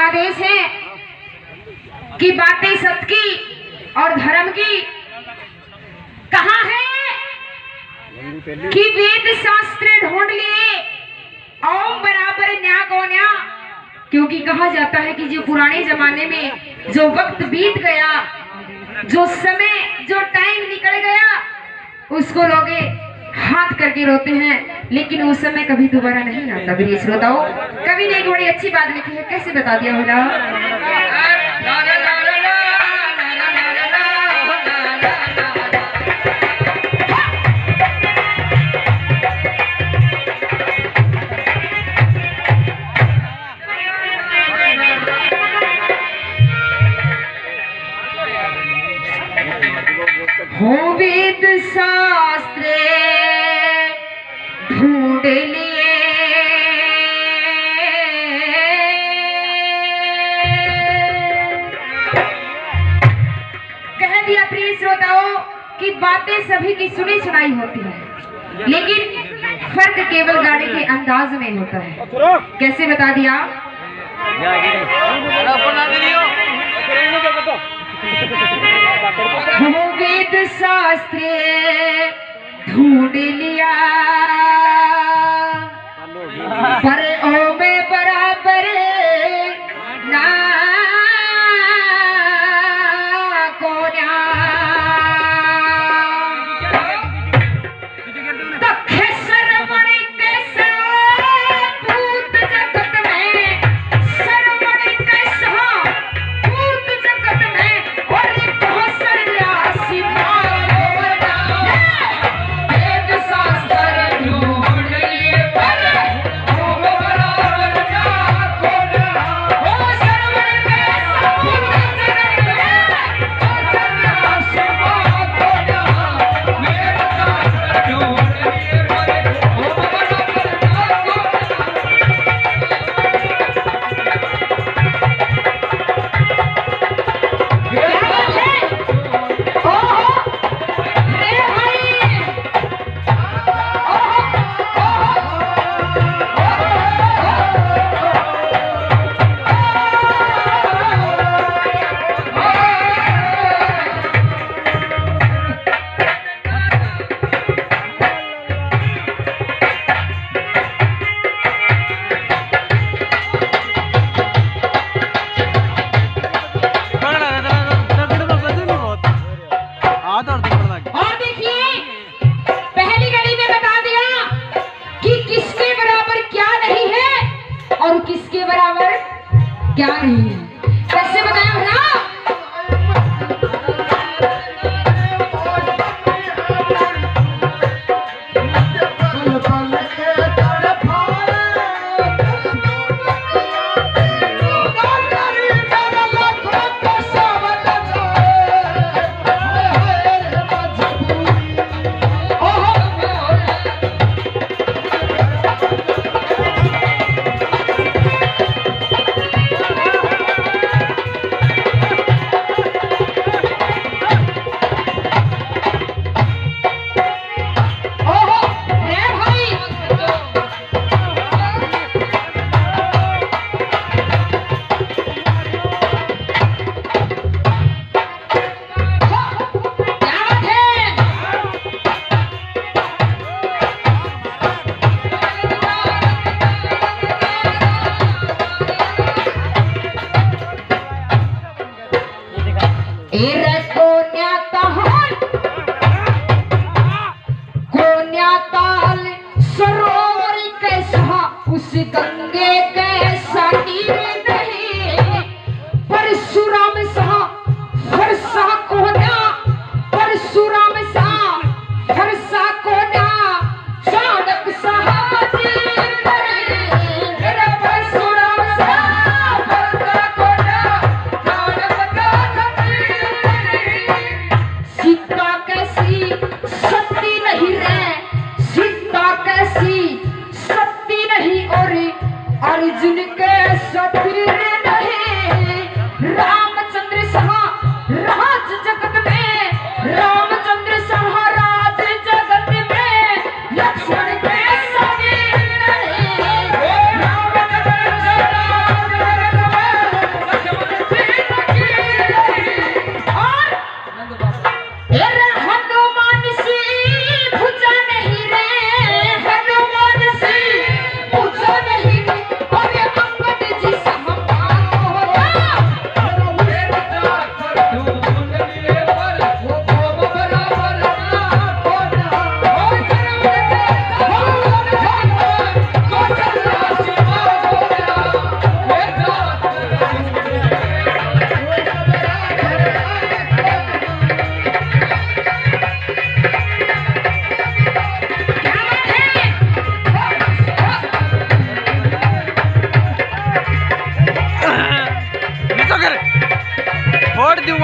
आदेश है कि बातें सत्य की और धर्म की। कहाँ है कि वेद शास्त्र ढूंढ लिए ओम बराबर न्या को न्या। क्योंकि कहा जाता है कि जो पुराने जमाने में जो वक्त बीत गया, जो समय, जो टाइम निकल गया, उसको लोग हाथ करके रोते हैं, लेकिन वो समय कभी दोबारा नहीं आता। प्रिय श्रोताओं, कवि ने एक बड़ी अच्छी बात लिखी है, कैसे बता दिया होला। हो वेद शास्त्र ढूंढ लिए कह दिया प्रिय श्रोताओं कि बातें सभी की सुनी सुनाई होती है, लेकिन फर्क केवल गाने के अंदाज में होता है। कैसे बता दिया। हो वेद शास्त्र ढूंढ लिया पर ओ में बराबर ना को न्या। तखे सरवण कैसा भूत जगत में, सरवण कैसा भूत जगत में, और किसके बराबर क्या नहीं है। कैसे बताया भला। सरोवर कैसा उस गंगे कैसा नीर नहीं, परशुराम सा फरसा कोना, परशुराम सा फरसा कोना, चाणक साहब जी मेरा परशुराम सा फरसा कोना, चाणक साहब जी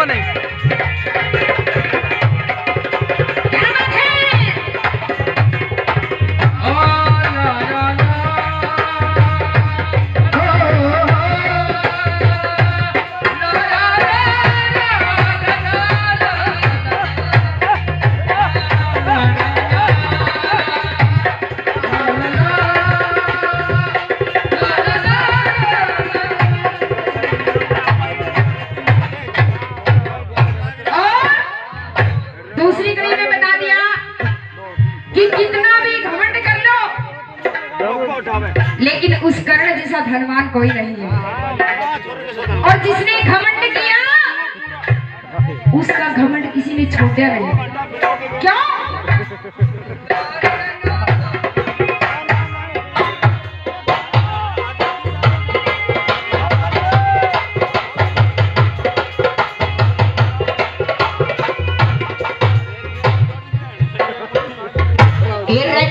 वो नहीं। दूसरी कड़ी में बता दिया कि कितना भी घमंड कर लो, लेकिन उस कर्ण जैसा धनवान कोई नहीं है। और जिसने घमंड किया उसका घमंड किसी ने छोड़ा नहीं। क्यों?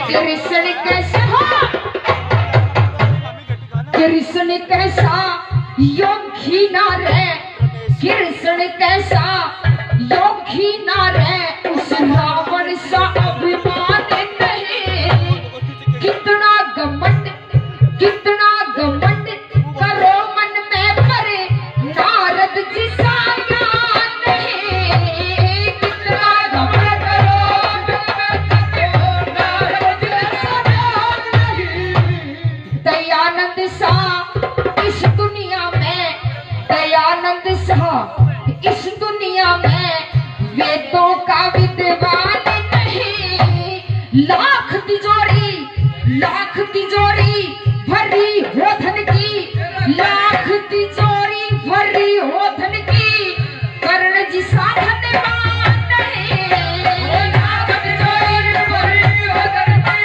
कृष्ण कैसा कृष्ण कैसा योगी नारे, कृष्ण कैसा योगी नारे, उस रावण सा अभिमान नहीं। कितना घमंड करो मन में, पर नारद जिसा ज्ञान नहीं। कितना घमंड दयानंद सा इस दुनिया में, दयानंद सा इस दुनिया में वेदों का विद्वान नहीं। लाख तिजोरी भरी हो धन की, लाख तिजोरी भरी हो धन की, कर्ण जिसा धनवान नहीं। लाख तिजोरी भरी हो धन की,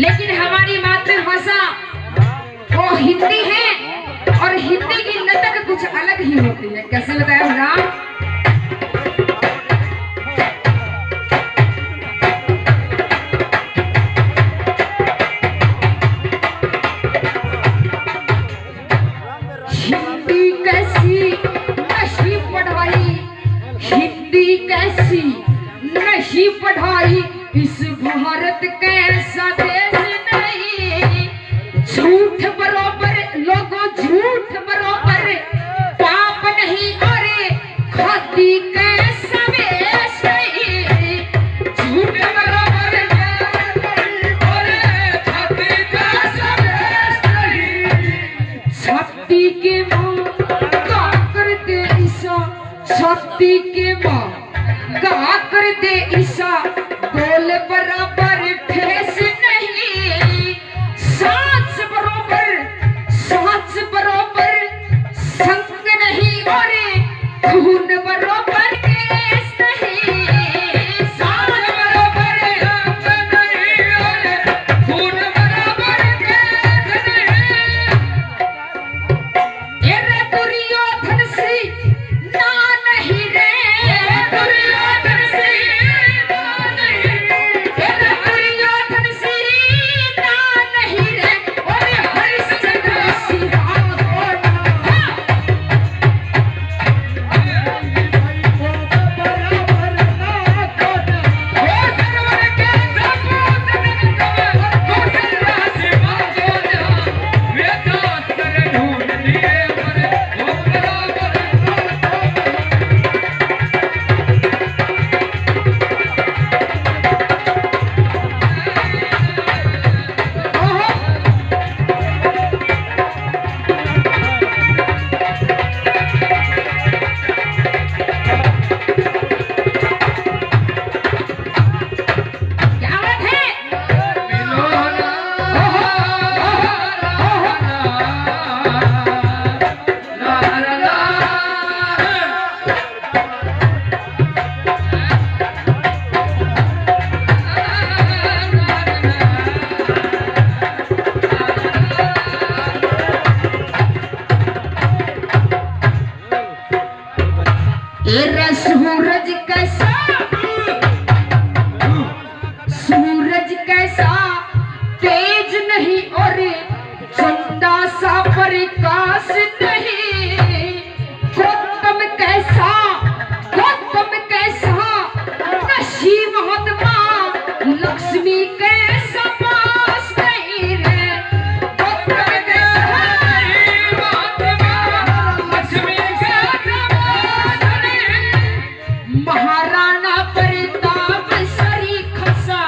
लेकिन हमारी मातृभाषा वो हिंदी है, और हिंदी की लटक कुछ अलग ही होती है। कैसे बताया राम? हिंदी कैसी नहीं पढ़ाई, हिंदी कैसी नहीं पढ़ाई, इस भारत कैसा देश नहीं। झूठ बरोबर लोगों, झूठ बरोबर पाप नहीं, अरे खादी कैसा वेश नहीं। झूठ बरोबर अरे खादी कैसा वेश नहीं। छाती के माँ गा कर दे ईसा, छाती के माँ गा कर दे ईसा, बोल बराबर ठेस नहीं। सांस बरोबर संग नहीं, और खून बरोबर केस नहीं। एरा सूरज कैसा, सूरज कैसा तेज नहीं और चंदा सा प्रकाश नहीं, गौतम कैसा, गौतम कैसा ऋषि महात्मा लक्ष्मी कैसा पास नहीं रे, गौतम कैसा महात्मा लक्ष्मी कैसा पास नहीं, महाराणा प्रताप सरी खसा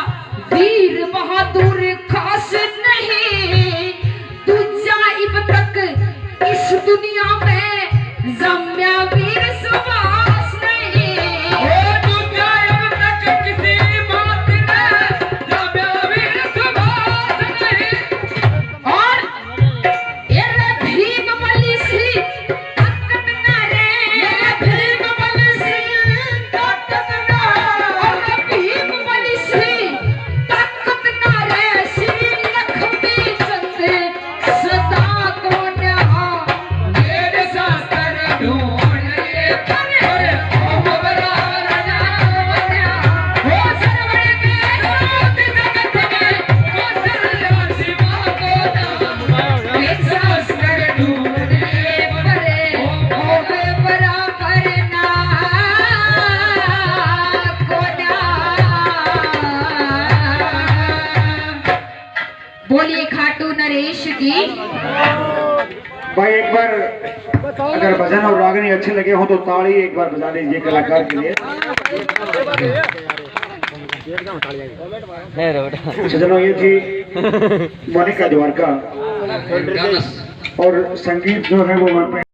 वीर बहादुर खास नहीं, दूजा इब तक इस दुनिया में जम्या वीर सुभाष नहीं, दूजा इब तक किसी बात में जम्या वीर सुभाष नहीं। और ये भीम बली सी ताकत न रे, ये भीम बली सी ताकत न, और भीम बली सी ताकत न रे, श्री लक्ष्मी चंद्र सदा को न्या, मेरे शास्त्र ढूंढ लिए करे ओ बबरा राजा बन्या, हो सरवण के साथ जगत में कौशल्या शिवा को नाम, मेरे शास्त्र ढूंढ लिए करे ओ बबरा करना को न्या। बोलिए खाटू नरेश की। भाई एक बार अगर भजन और रागनी अच्छे लगे हो तो ताली एक बार बजा दीजिए कलाकार के लिए। सजनों ये थी मोनिका द्वारका और संगीत जो है वो